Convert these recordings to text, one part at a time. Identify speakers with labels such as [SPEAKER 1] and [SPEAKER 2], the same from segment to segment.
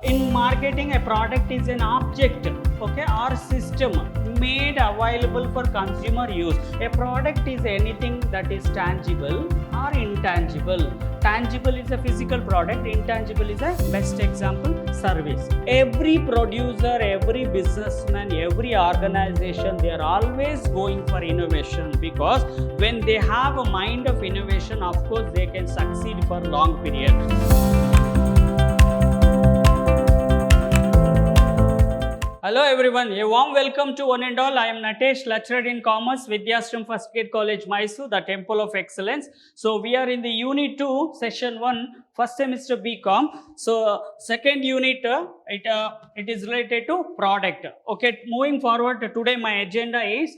[SPEAKER 1] In marketing, a product is an object, okay, or system made available for consumer use. A product is anything that is tangible or intangible. Tangible is a physical product, intangible is a best example, service. Every producer, every businessman, every organization, they are always going for innovation, because when they have a mind of innovation, of course they can succeed for long period. Hello everyone, a warm welcome to one and all. I am Natesh, lecturer in Commerce, Vidhyaashram First Grade College, MYSURU, the Temple of Excellence. So we are in the Unit 2, Session 1, first semester BCom. So second unit, it is related to product. Okay, moving forward, today my agenda is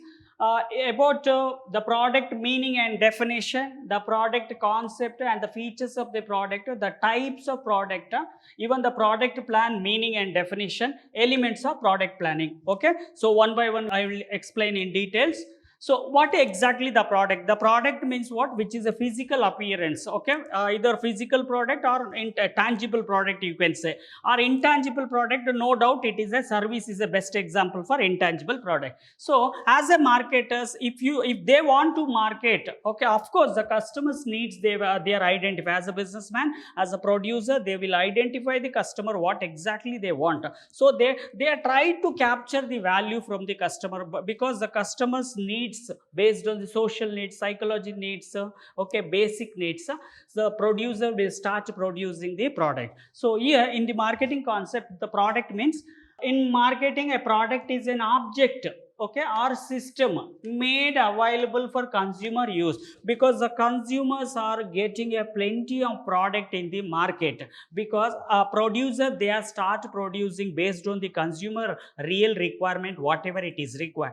[SPEAKER 1] about the product meaning and definition, the product concept and the features of the product, the types of product, even the product plan meaning and definition, elements of product planning. Okay, so one by one I will explain in details. So what exactly the product? The product means what? Which is a physical appearance, okay? Either physical product or tangible product, you can say. Or intangible product, no doubt it is a service, is the best example for intangible product. So as a marketers, if they want to market, okay, of course the customers needs, they are identified. As a businessman, as a producer, they will identify the customer what exactly they want. So they are trying to capture the value from the customer, because the customers need based on the social needs, psychology needs, okay, basic needs, the producer will start producing the product. So here in the marketing concept, the product means, in marketing, a product is an object, okay, or system made available for consumer use, because the consumers are getting a plenty of product in the market, because a producer, they are start producing based on the consumer real requirement, whatever it is required,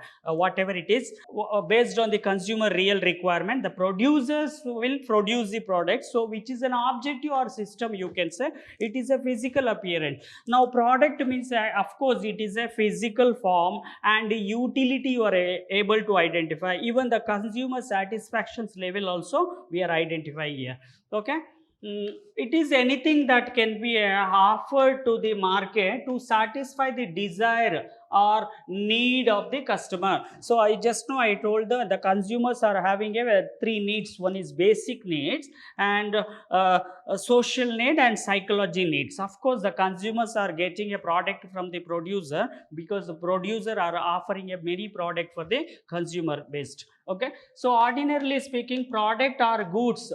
[SPEAKER 1] based on the consumer real requirement, the producers will produce the product. So which is an objective or system, you can say. It is a physical appearance. Now product means, of course it is a physical form and utility you are able to identify. Even the consumer satisfaction level also we are identifying here. Okay, it is anything that can be offered to the market to satisfy the desire or need of the customer. So I just know I told the consumers are having three needs. One is basic needs, and a social need, and psychology needs. Of course the consumers are getting a product from the producer, because the producer are offering a many product for the consumer based. Okay, so ordinarily speaking, product are goods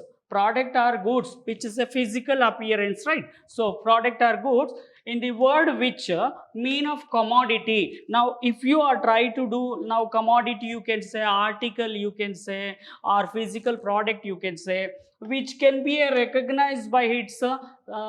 [SPEAKER 1] which is a physical appearance, right? So product are goods in the word which mean of commodity. Now if you are trying to do now commodity, you can say article, you can say, or physical product, you can say, which can be recognized by its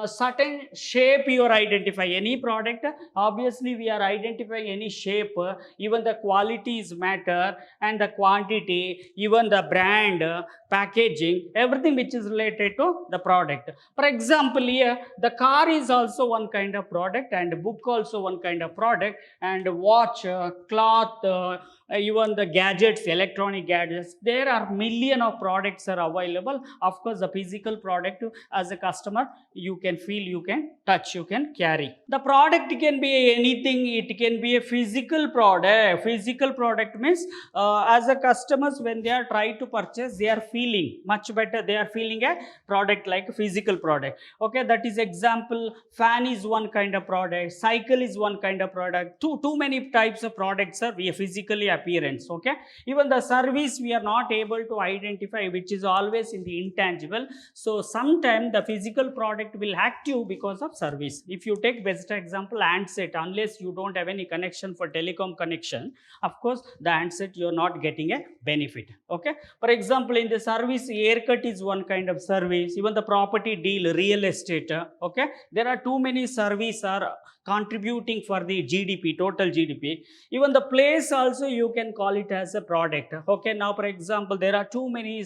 [SPEAKER 1] certain shape. You are identify any product, obviously we are identifying any shape, even the qualities matter, and the quantity, even the brand, packaging, everything which is related to the product. For example, here the car is also one kind of product, and book also one kind of product, and watch, cloth, even the gadgets, electronic gadgets, there are million of products are available. Of course the physical product, as a customer, you can feel, you can touch, you can carry. The product can be anything. It can be a physical product. Physical product means, as a customers, when they are trying to purchase, they are feeling much better, they are feeling a product like a physical product. Okay, that is example, fan is one kind of product, cycle is one kind of product. Too many types of products are physically appearance. Okay, even the service we are not able to identify, which is always in the intangible. So sometimes the physical product will active because of service. If you take best example, handset, unless you don't have any connection for telecom connection, of course the handset you are not getting a benefit. Okay, for example, in the service, haircut is one kind of service, even the property deal, real estate. Okay, there are too many service are contributing for the GDP, total GDP. Even the place also you can call it as a product. Okay, now for example, there are too many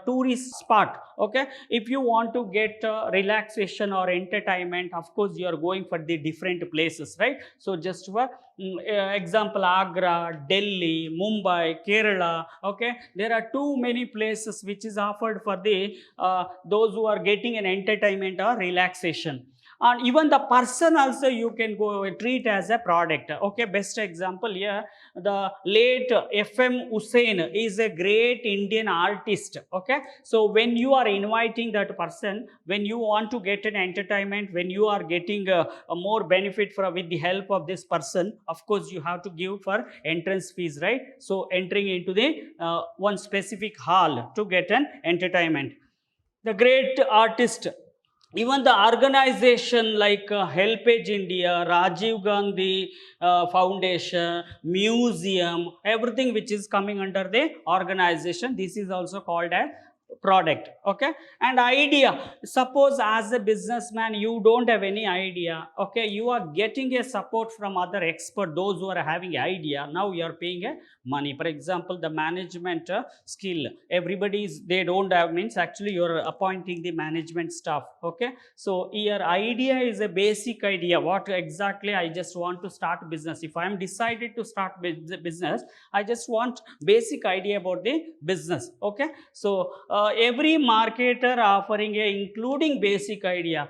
[SPEAKER 1] tourist spot. Okay, if you want to get relaxation or entertainment, of course you are going for the different places, right? So just for example, Agra, Delhi, Mumbai, Kerala. Okay, there are too many places which is offered for the those who are getting an entertainment or relaxation. and even the person also you can go treat as a product. Okay, best example here, the late FM Hussain is a great Indian artist. Okay, so when you are inviting that person, when you want to get an entertainment, when you are getting a more benefit from with the help of this person, of course you have to give for entrance fees, right? So entering into the one specific hall to get an entertainment. The great artist, even the organization like Helpage India, Rajiv Gandhi Foundation, museum, everything which is coming under the organization, this is also called a product. Okay, and idea, suppose as a businessman you don't have any idea, okay, you are getting a support from other expert, those who are having idea, now you are paying a money. For example, the management skill, everybody is, they don't have, means actually you are appointing the management staff. Okay, so your idea is a basic idea, what exactly I just want to start business. If I am decided to start business, I just want basic idea about the business. Okay, so every marketer offering a including basic idea.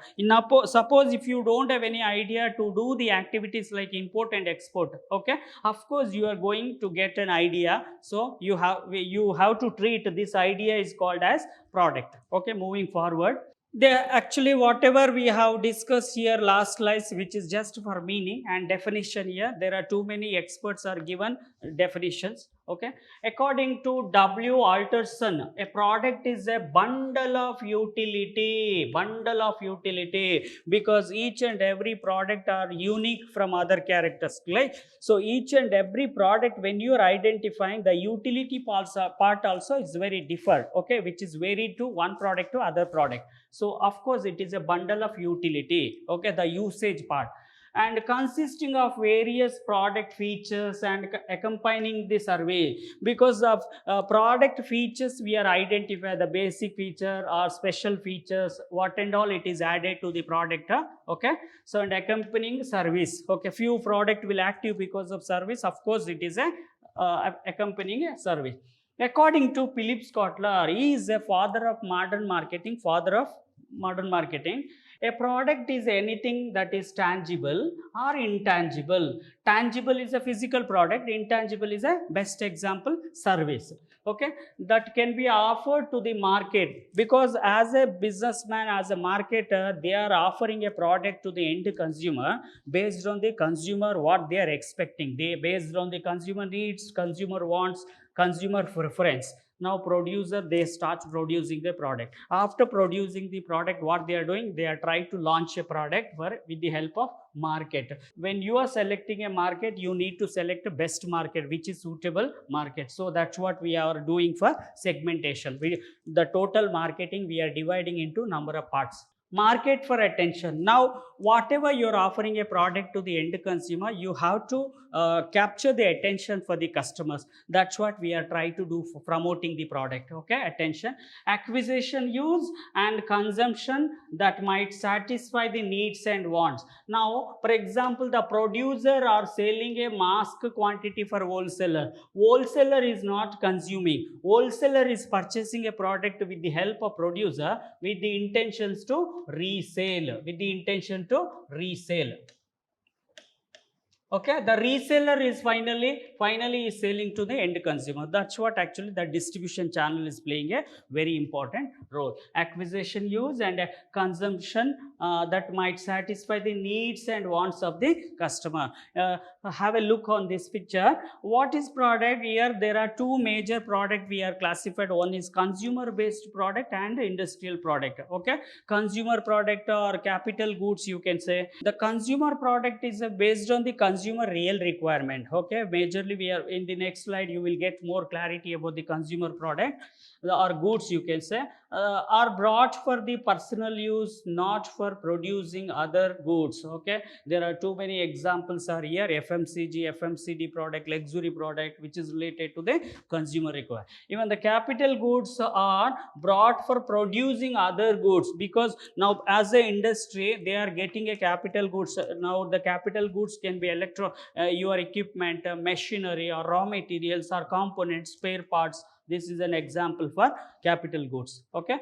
[SPEAKER 1] Suppose if you don't have any idea to do the activities like import and export, okay, of course you are going to get an idea, so you have to treat this idea is called as product. Okay, moving forward, there actually whatever we have discussed here last slides, which is just for meaning and definition, here there are too many experts are given definitions. Okay, according to W Alterson, a product is a bundle of utility, because each and every product are unique from other characters, right? So each and every product, when you are identifying the utility part also is very different. Okay, which is varied to one product to other product. So of course it is a bundle of utility. Okay, the usage part, and consisting of various product features and accompanying the survey, because of product features we are identify the basic feature or special features, what and all it is added to the product. Okay, so and accompanying service, okay, few product will active because of service, of course it is a accompanying a service. According to Philip Kotler, he is a father of modern marketing. A product is anything that is tangible or intangible. Tangible is a physical product, intangible is a best example service. Okay, that can be offered to the market, because as a businessman, as a marketer, they are offering a product to the end consumer based on the consumer what they are expecting. They based on the consumer needs, consumer wants, consumer preference. Now producer, they start producing the product. After producing the product, what they are doing, they are trying to launch a product with the help of market. When you are selecting a market, you need to select a best market which is suitable market. So that's what we are doing for segmentation. The total marketing we are dividing into number of parts. Market for attention. Now whatever you're offering a product to the end consumer, you have to capture the attention for the customers. That's what we are trying to do for promoting the product. Okay, attention, acquisition, use and consumption that might satisfy the needs and wants. Now for example, the producer are selling a mass quantity for wholesaler. Wholesaler is not consuming, wholesaler is purchasing a product with the help of producer with the intentions to resale, okay, the reseller is finally is selling to the end consumer. That's what actually the distribution channel is playing a very important role. Acquisition, use and consumption that might satisfy the needs and wants of the customer. Have a look on this picture. What is product? Here there are two major product we are classified. One is consumer based product and industrial product. Okay, consumer product or capital goods, you can say. The consumer product is based on the consumer real requirement. Okay, majorly we are in the next slide, you will get more clarity about the consumer product or goods, you can say, are brought for the personal use, not for producing other goods. Okay, there are too many examples are here. FMCD product, luxury product, which is related to the consumer requirement. Even the capital goods are brought for producing other goods, because now as an industry they are getting a capital goods. Now the capital goods can be your equipment, machinery or raw materials or components, spare parts. This is an example for capital goods. Okay,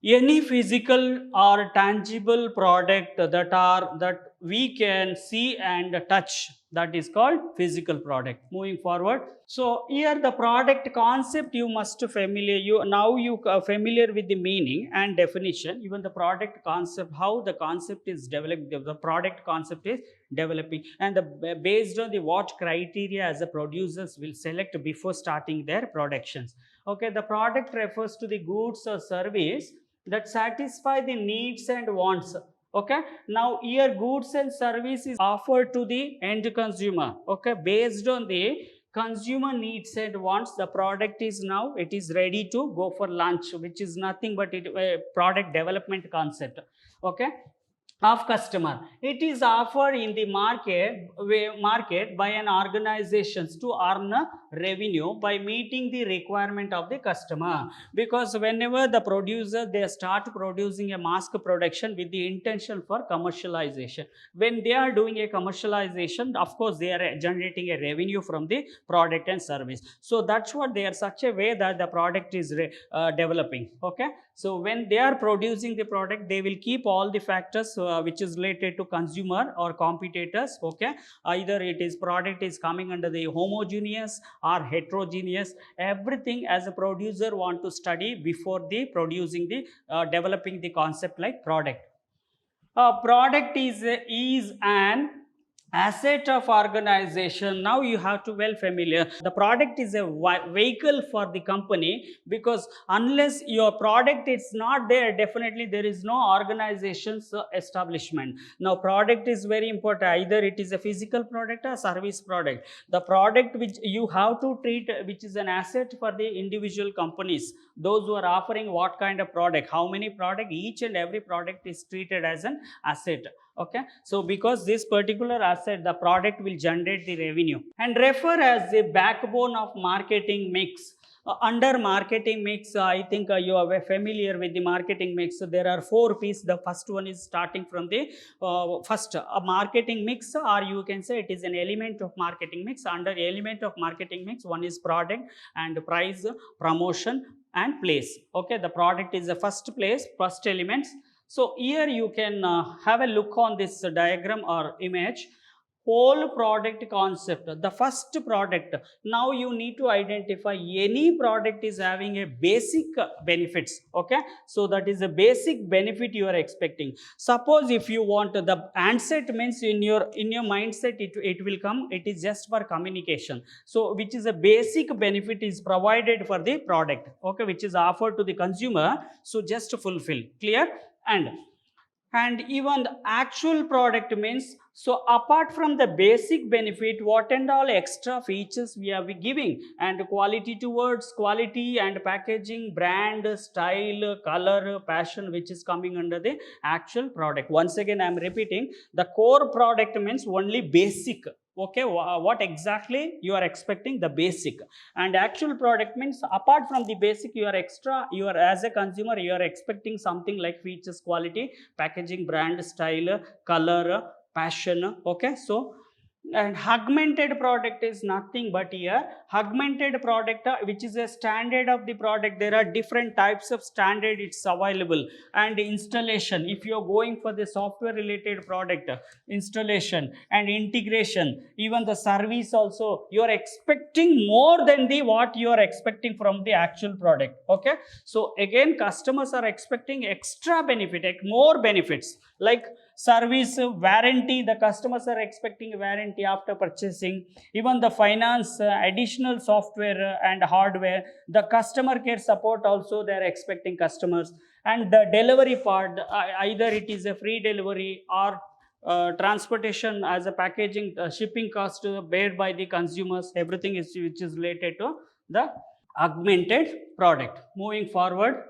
[SPEAKER 1] any physical or tangible product that we can see and touch, that is called physical product. Moving forward, so here the product concept you must familiar, you now you familiar with the meaning and definition. Even the product concept, how the concept is developed, the product concept is developing, and based on the what criteria as the producers will select before starting their productions. Okay, the product refers to the goods or service that satisfy the needs and wants. Okay, now here goods and service is offered to the end consumer. Okay, based on the consumer needs and wants, the product is now it is ready to go for launch, which is nothing but it product development concept. Okay, of customer, it is offered in the market by an organizations to earn a revenue by meeting the requirement of the customer. Because whenever the producer they start producing a mass production with the intention for commercialization, when they are doing a commercialization, of course they are generating a revenue from the product and service. So that's what they are, such a way that the product is developing. Okay, so when they are producing the product, they will keep all the factors which is related to consumer or competitors. Okay, either it is product is coming under the homogeneous or heterogeneous, everything as a producer want to study before the producing the developing the concept like product. Product is an asset of organization. Now you have to well familiar, the product is a vehicle for the company, because unless your product is not there, definitely there is no organization's establishment. Now product is very important, either it is a physical product or service product. The product which you have to treat, which is an asset for the individual companies, those who are offering what kind of product, how many product, each and every product is treated as an asset. Okay, so because this particular asset, the product will generate the revenue and refer as a backbone of marketing mix. Under marketing mix, I think you are familiar with the marketing mix. So there are four pieces. The first one is starting from the first marketing mix, or you can say it is an element of marketing mix. Under element of marketing mix, one is product and price, promotion and place. Okay, the product is the first place, first elements. So here you can have a look on this diagram or image. Whole product concept, the first product. Now you need to identify any product is having a basic benefits. Okay, so that is a basic benefit you are expecting. Suppose if you want the handset, means in your mindset it will come, it is just for communication. So which is a basic benefit is provided for the product. Okay, which is offered to the consumer, so just to fulfill, clear. And even the actual product means, so apart from the basic benefit, what and all extra features we are giving, and quality towards quality and packaging, brand, style, color, passion, which is coming under the actual product. Once again I am repeating, the core product means only basic. Okay, what exactly you are expecting, the basic. And actual product means apart from the basic, you are extra, you are as a consumer you are expecting something like features, quality, packaging, brand, style, color, passion. Okay, so and augmented product is nothing but here augmented product, which is a standard of the product. There are different types of standard it's available. And installation, if you are going for the software related product, installation and integration, even the service also, you are expecting more than the what you are expecting from the actual product. Okay, so again customers are expecting extra benefit, like more benefits, like service, warranty, the customers are expecting warranty after purchasing. Even the finance, additional software and hardware, the customer care support also they are expecting customers. And the delivery part, either it is a free delivery or transportation as a packaging, shipping cost bear by the consumers, everything is which is related to the augmented product. Moving forward,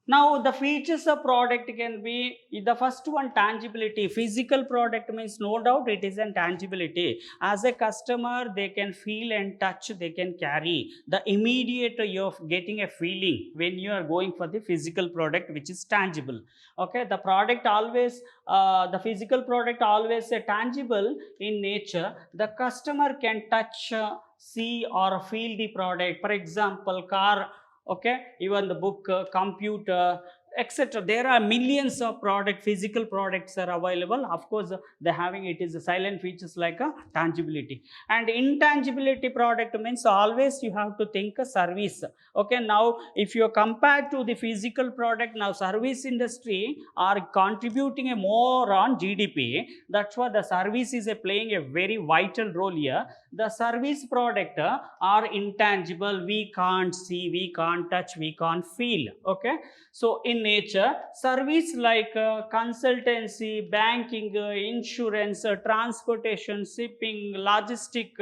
[SPEAKER 1] now the features of product can be, the first one, tangibility. Physical product means no doubt it is a tangibility. As a customer they can feel and touch, they can carry. The immediate you're getting a feeling when you are going for the physical product which is tangible. Okay, the product always, the physical product always a tangible in nature. The customer can touch, see or feel the product. For example, car. Okay, even the book, computer, etc. There are millions of physical products are available. Of course, the having it is a silent features like a tangibility. And intangibility product means always you have to think a service. Okay, now if you compare to the physical product, now service industry are contributing a more on GDP. That's why the service is playing a very vital role here. The service product are intangible, we can't see, we can't touch, we can't feel. Okay, so in nature, service like consultancy, banking, insurance, transportation, shipping, logistic,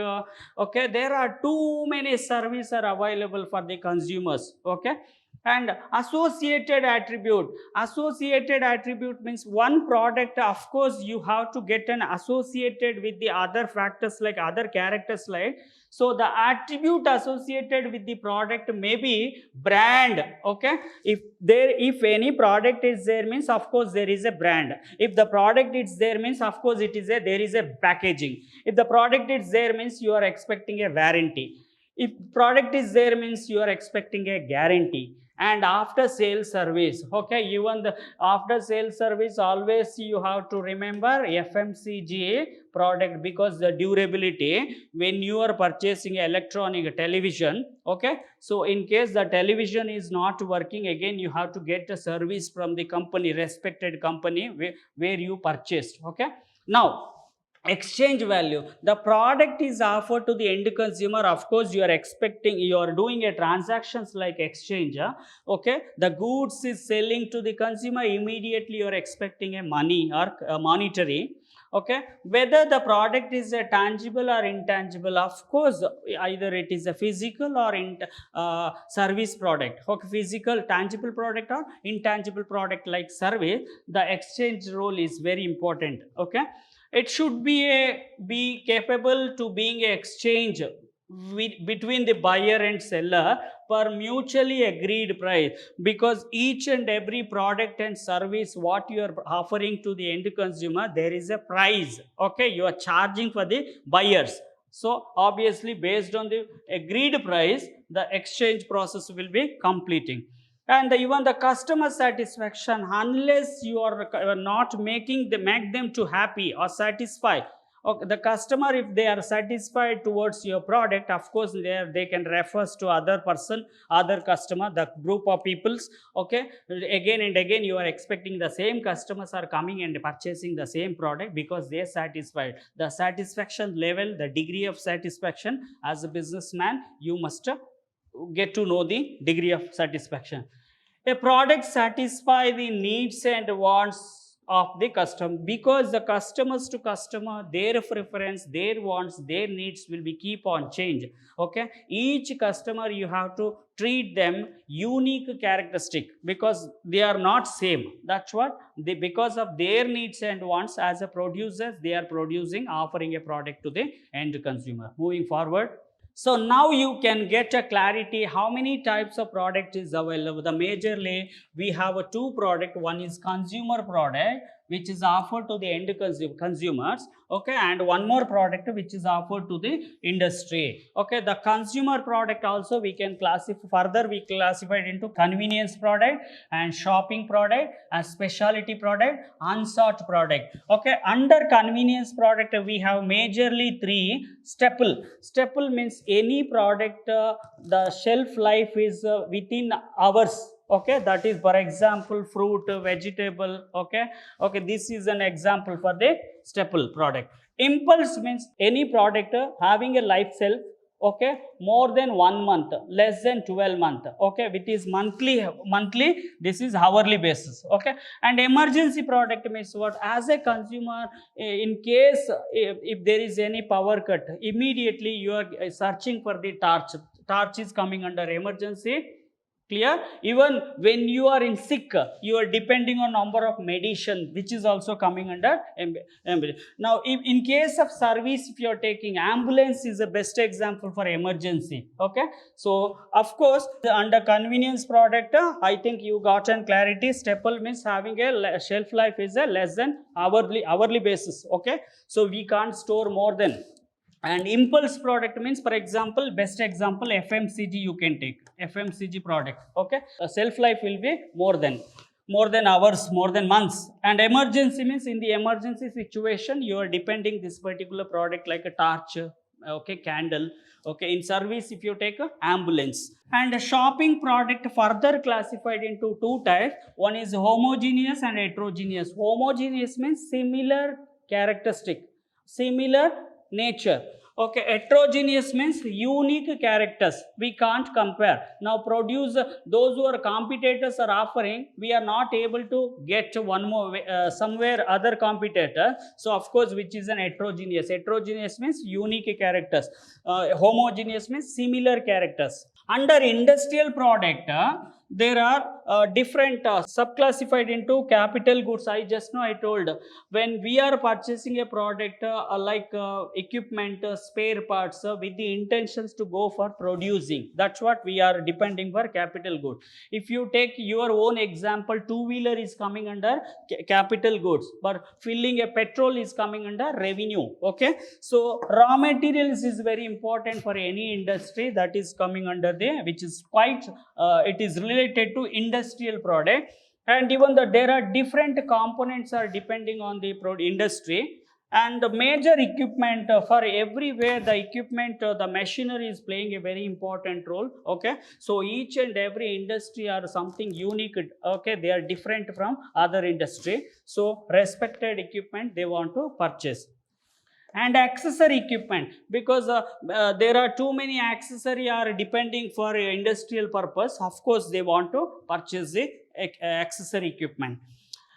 [SPEAKER 1] okay, there are too many services are available for the consumers. Okay, and associated attribute means one product, of course you have to get an associated with the other factors like other characters like, so the attribute associated with the product may be brand. Okay, if any product is there means of course there is a brand. If the product is there means of course it is there is a packaging. If the product is there means you are expecting a warranty. If product is there means you are expecting a guarantee. And after sales service, okay, even the after sales service always you have to remember FMCG product, because the durability when you are purchasing electronic television, okay, so in case the television is not working, again you have to get a service from the company, respected company where you purchased. Okay, now exchange value, the product is offered to the end consumer, of course you are expecting, you are doing a transactions like exchange. Okay, the goods is selling to the consumer, immediately you are expecting a money or monetary. Okay, whether the product is a tangible or intangible, of course either it is a physical or service product. Okay, physical tangible product or intangible product like service, the exchange role is very important. Okay, it should be capable to being a exchange between the buyer and seller per mutually agreed price, because each and every product and service what you are offering to the end consumer, there is a price. Okay, you are charging for the buyers, so obviously based on the agreed price the exchange process will be completing. And even the customer satisfaction, unless you are not making make them to happy or satisfied. Okay, the customer, if they are satisfied towards your product, of course they can refer to other person, other customer, the group of peoples. Okay, again and again you are expecting the same customers are coming and purchasing the same product because they are satisfied. The satisfaction level, the degree of satisfaction, as a businessman you must get to know the degree of satisfaction. A product satisfy the needs and wants of the customer, because the customers to customer, their preference, their wants, their needs will be keep on change. Okay, each customer you have to treat them unique characteristic, because they are not same. That's what they, because of their needs and wants, as a producers they are producing, offering a product to the end consumer. Moving forward, so now you can get a clarity how many types of product is available. The majorly we have a two product. One is consumer product, which is offered to the end consumers. Okay, and one more product which is offered to the industry. Okay, the consumer product also we can classify further. We classified into convenience product and shopping product, and specialty product, unsought product. Okay, under convenience product we have majorly three. Staple means any product the shelf life is within hours. Okay, that is for example fruit, vegetable. Okay, this is an example for the staple product. Impulse means any product having a life shelf, okay, more than 1 month, less than 12 month. Okay, which is monthly, this is hourly basis. Okay, and emergency product means what, as a consumer, in case if there is any power cut, immediately you are searching for the torch is coming under emergency. Clear? Even when you are in sick, you are depending on number of medicine, which is also coming under now in case of service, if you are taking ambulance is the best example for emergency. Okay, so of course under convenience product I think you got an clarity. Staple means having a shelf life is a less than hourly basis. Okay, so we can't store more than. And impulse product means, for example, best example FMCG you can take, FMCG product. Okay, a shelf life will be more than. more than hours, more than months. And emergency means in the emergency situation, you are depending this particular product like a torch, okay, candle. Okay, in service, if you take a ambulance. And a shopping product further classified into two types. One is homogeneous and heterogeneous. Homogeneous means similar characteristic, similar nature. Okay, heterogeneous means unique characters, we can't compare. Now produce, those who are competitors are offering, we are not able to get one more somewhere other competitor. So of course, which is an heterogeneous. Heterogeneous means unique characters. Homogeneous means similar characters. Under industrial product, there are different subclassified into capital goods. I just know I told, when we are purchasing a product like equipment, spare parts, with the intentions to go for producing, that's what we are depending for capital good. If you take your own example, two-wheeler is coming under capital goods, but filling a petrol is coming under revenue. Okay, so raw materials is very important for any industry, that is coming under there, which is quite it is related to industrial product. And even though there are different components are depending on the industry. And the major equipment for everywhere, the equipment, the machinery is playing a very important role. Okay, so each and every industry are something unique. Okay, they are different from other industry, so respected equipment they want to purchase. And accessory equipment, because there are too many accessory are depending for industrial purpose, of course they want to purchase the accessory equipment.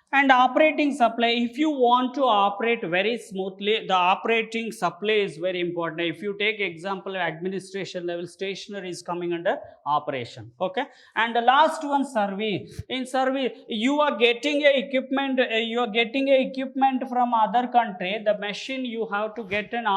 [SPEAKER 1] And operating supply, if you want to operate very smoothly, the operating supply is very important. If you take example administration level, stationery is coming under operation. Okay, and the last one, service. In service, you are getting a equipment, from other country. The machine, you have to get an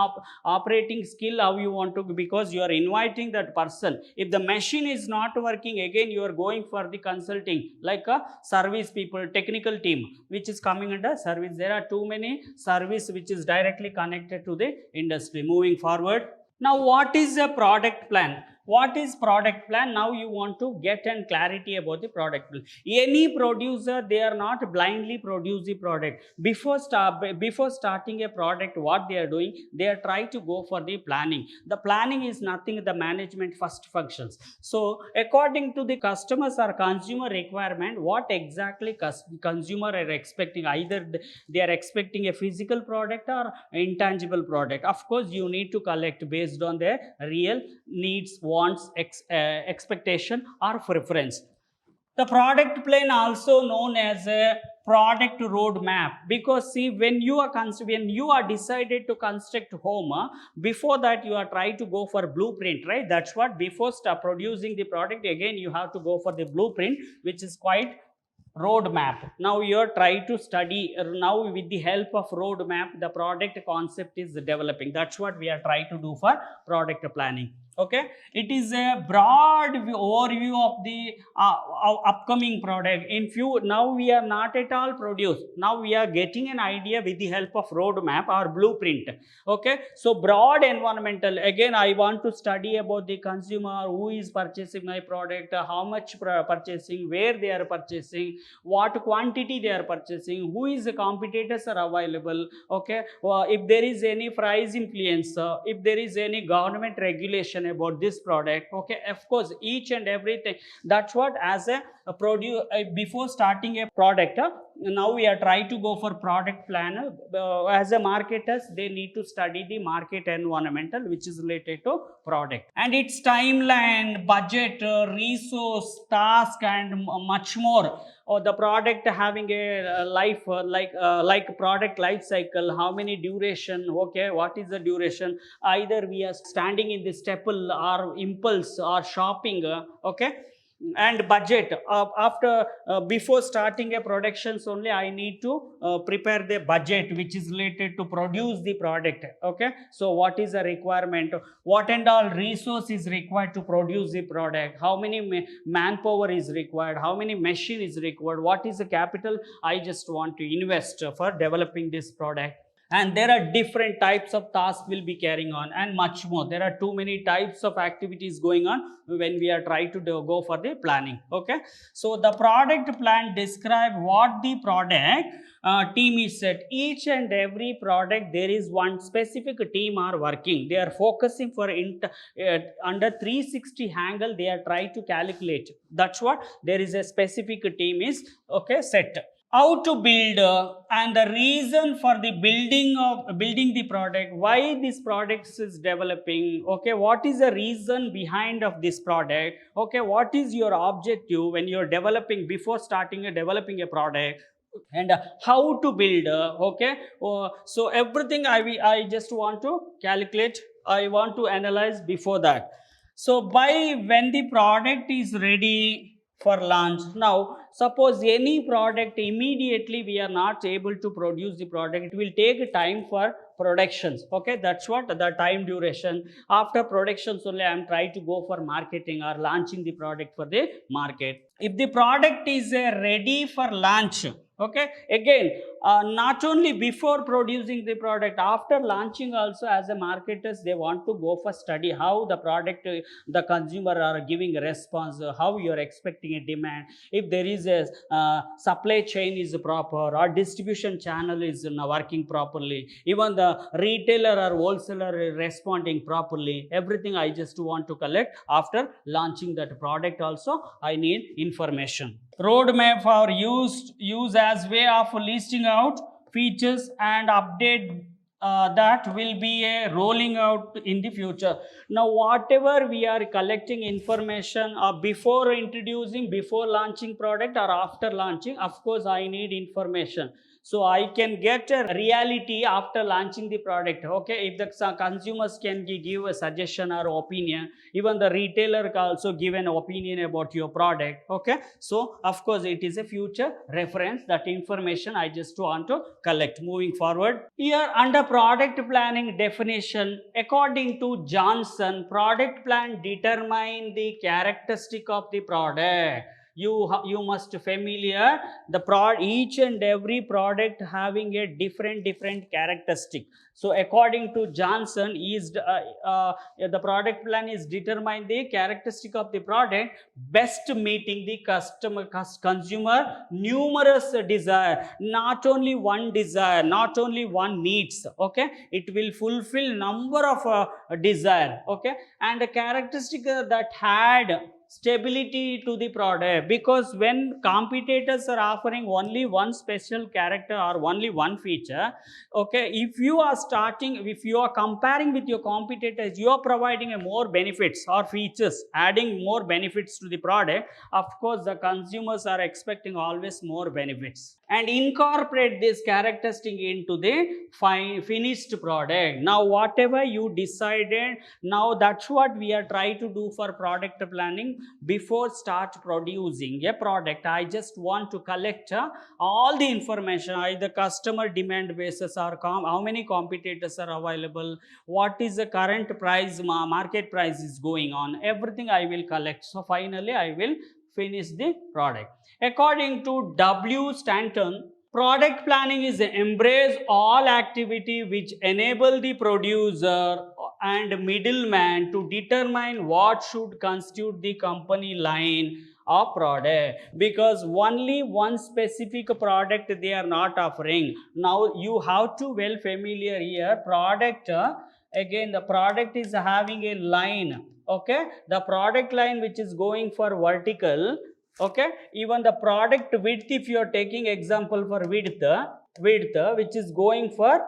[SPEAKER 1] operating skill, how you want to, because you are inviting that person. If the machine is not working, again you are going for the consulting, like a service people, technical team, which is coming under service. There are too many service which is directly connected to the industry. Moving forward, now what is a product plan? What is product plan? Now you want to get an clarity about the product plan. Any producer, they are not blindly produce the product. Before starting a product, what they are doing, they are trying to go for the planning. The planning is nothing, the management first functions. So according to the customers or consumer requirement, what exactly consumer are expecting, either they are expecting a physical product or intangible product. Of course, you need to collect based on their real needs, wants, expectation or preference. The product plan, also known as a product roadmap, because see, when you are decided to construct home, before that you are trying to go for blueprint, right? That's what, before start producing the product, again you have to go for the blueprint, which is quite roadmap. Now you are trying to study, now with the help of roadmap, the product concept is developing. That's what we are trying to do for product planning. Okay, it is a broad overview of the upcoming product. In few, now we are not at all produced, now we are getting an idea with the help of roadmap or blueprint. Okay, so broad environmental, again I want to study about the consumer, who is purchasing my product, how much purchasing, where they are purchasing, what quantity they are purchasing, who is the competitors are available. Okay, if there is any price influence, if there is any government regulation about this product. Okay, of course, each and everything. That's what, as a produce, before starting a product, now we are trying to go for product plan. As a marketers, they need to study the market environmental, which is related to product, and its timeline, budget, resource, task, and much more. Or the product having a life, like product life cycle, how many duration. Okay, what is the duration? Either we are standing in the staple or impulse or shopping. Okay, and budget, after before starting a productions only, I need to prepare the budget, which is related to produce the product. Okay, so what is the requirement, what and all resource is required to produce the product, how many manpower is required, how many machine is required, what is the capital I just want to invest for developing this product. and there are different types of tasks will be carrying on and much more. There are too many types of activities going on when we are trying to go for the planning. Okay, so the product plan describe what the product team is set. Each and every product there is one specific team are working, they are focusing for under 360 angle, they are trying to calculate. That's what there is a specific team is okay set. How to build and the reason for the building the product, why this product is developing. Okay, what is the reason behind of this product. Okay, what is your objective when you're developing, before starting developing a product, and how to build. Okay, so everything I just want to calculate, I want to analyze before that. So by when the product is ready for launch, now suppose any product immediately we are not able to produce the product, it will take time for productions. Okay, that's what the time duration. After productions only I am trying to go for marketing or launching the product for the market. If the product is ready for launch, okay, again not only before producing the product, after launching also, as a marketers they want to go for study how the product the consumer are giving a response, how you are expecting a demand, if there is a supply chain is proper or distribution channel is working properly, even the retailer or wholesaler responding properly, everything I just want to collect. After launching that product also I need information. Roadmap for use as way of listing out features and update that will be a rolling out in the future. Now whatever we are collecting information before introducing, before launching product or after launching, of course I need information, so I can get a reality after launching the product. Okay, if the consumers can give a suggestion or opinion, even the retailer can also give an opinion about your product. Okay, so of course it is a future reference, that information I just want to collect. Moving forward, here under product planning definition, according to Johnson, product plan determine the characteristic of the product. You must familiar the each and every product having a different characteristic. So according to Johnson is the product plan is determine the characteristic of the product best meeting the consumer numerous desire, not only one desire, not only one needs. Okay, it will fulfill number of desire. Okay, and a characteristic that had stability to the product, because when competitors are offering only one special character or only one feature, okay, if you are comparing with your competitors, you are providing a more benefits or features, adding more benefits to the product, of course the consumers are expecting always more benefits, and incorporate this characteristic into the finished product. Now whatever you decided, now that's what we are trying to do for product planning. Before start producing a product, I just want to collect all the information, either customer demand basis or how many competitors are available, what is the current price, market price is going on, everything I will collect. So finally I will finish the product. According to W. Stanton, product planning is embrace all activity which enable the producer and middleman to determine what should constitute the company line of product, because only one specific product they are not offering. Now you have to well familiar here product. Again the product is having a line. Okay, the product line which is going for vertical. Okay, even the product width, if you are taking example for width which is going for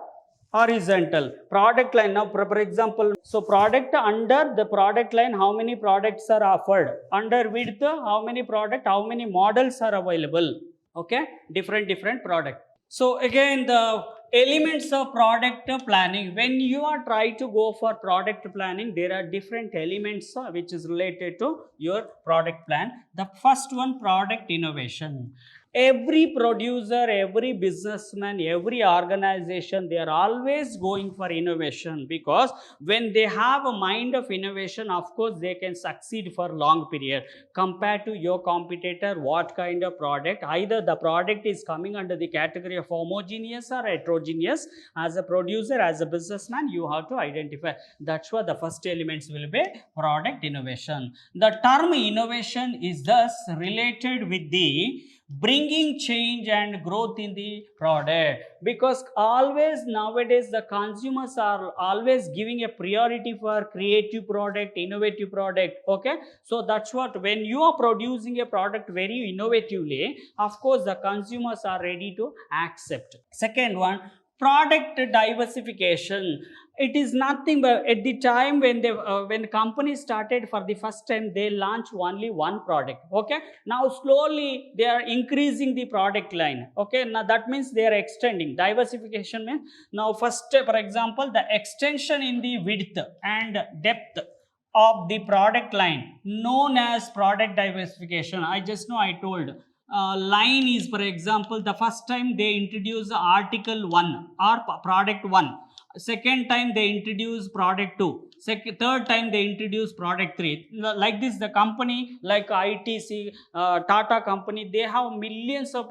[SPEAKER 1] horizontal product line. Now for example, so product under the product line, how many products are offered, under width how many product, how many models are available. Okay, different product. So again the elements of product planning, when you are trying to go for product planning, there are different elements which is related to your product plan. The first one, product innovation. Every producer, every businessman, every organization, they are always going for innovation, because when they have a mind of innovation, of course they can succeed for long period compared to your competitor. What kind of product, either the product is coming under the category of homogeneous or heterogeneous. As a producer, as a businessman, you have to identify. That's what the first elements will be: product innovation. The term innovation is thus related with the bringing change and growth in the product, because always nowadays the consumers are always giving a priority for creative product, innovative product. Okay, so that's what, when you are producing a product very innovatively, of course the consumers are ready to accept. Second one, product diversification. It is nothing but, at the time when companies started for the first time, they launch only one product. Okay, now slowly they are increasing the product line. Okay, now that means they are extending. Diversification means, now first, for example, the extension in the width and depth of the product line, known as product diversification. I just know I told, line is, for example, the first time they introduce article 1 or product 1, second time they introduce product 2, third time they introduce product 3. Like this, the company like ITC, Tata company, they have millions of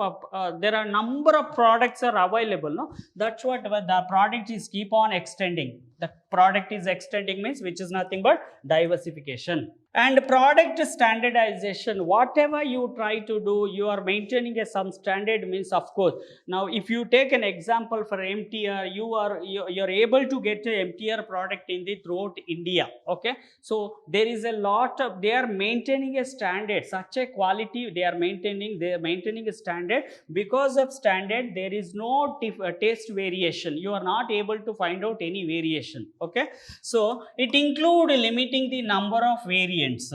[SPEAKER 1] there are number of products are available, no? That's what the product is keep on extending. The product is extending means, which is nothing but diversification. And product standardization, whatever you try to do, you are maintaining some standard means, of course. Now if you take an example for MTR, you're able to get a MTR product in the throughout India. Okay, so there is a lot of, they are maintaining a standard, such a quality they are maintaining a standard. Because of standard, there is no taste variation. You are not able to find out any variation. Okay, so it include limiting the number of variants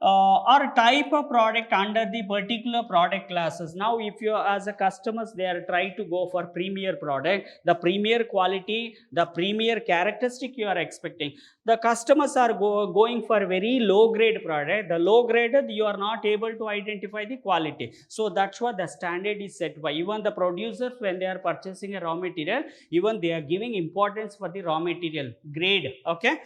[SPEAKER 1] or type of product under the particular product classes. Now if you as a customers, they are trying to go for premier product, the premier quality, the premier characteristic you are expecting. The customers are going for very low grade product. The low grade, you are not able to identify the quality. So that's what the standard is set by. Even the producers, when they are purchasing a raw material, even they are giving importance for the raw material grade. Okay,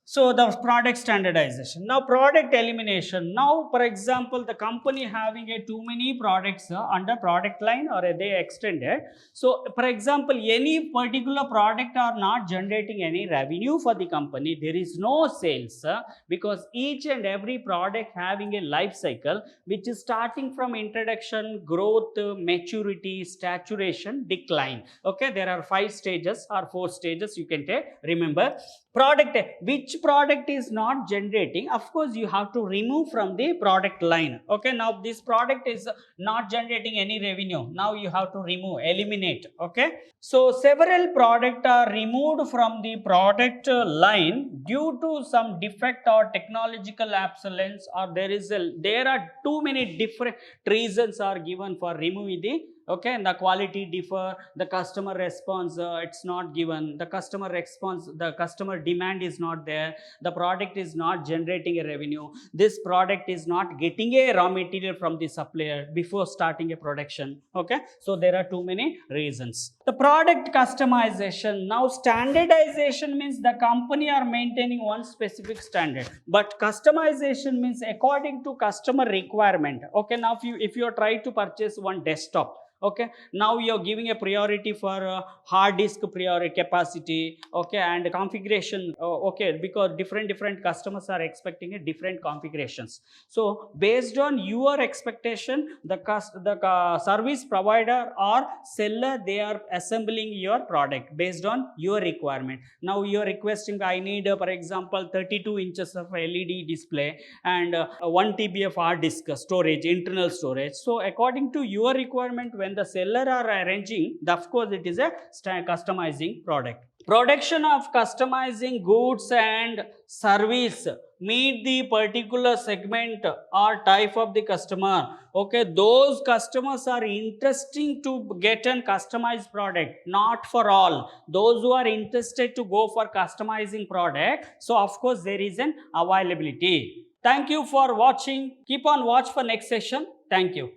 [SPEAKER 1] so the product standardization. Now product elimination. Now for example, the company having a too many products under product line, or they extended. So for example, any particular product are not generating any revenue for the company. There is no sales because each and every product having a life cycle, which is starting from introduction, growth, maturity, saturation, decline. Okay, there are 5 stages or 4 stages you can take. Remember, product, which product is not generating, of course you have to remove from the product line. Okay, now this product is not generating any revenue. Now you have to remove, eliminate. Okay, so several products are removed from the product line due to some defect or technological obsolescence, or there are too many different reasons are given for removing the. Okay, and the quality differ, the customer response, it's not given, the customer response, the customer demand is not there, the product is not generating a revenue, this product is not getting a raw material from the supplier before starting a production. Okay, so there are too many reasons. The product customization. Now standardization means the company are maintaining one specific standard, but customization means according to customer requirement. Okay, now if you are trying to purchase one desktop, okay, now you're giving a priority for hard disk priority capacity, okay, and configuration, okay, because different customers are expecting a different configurations. So based on your expectation, the service provider or seller, they are assembling your product based on your requirement. Now you're requesting, I need for example 32 inches of LED display and 1 TB of hard disk storage, internal storage. So according to your requirement, when the seller are arranging, of course it is a customizing product. Production of customizing goods and service meet the particular segment or type of the customer. Okay, those customers are interesting to get a customized product, not for all. Those who are interested to go for customizing product, so of course there is an availability. Thank you for watching. Keep on watch for next session. Thank you.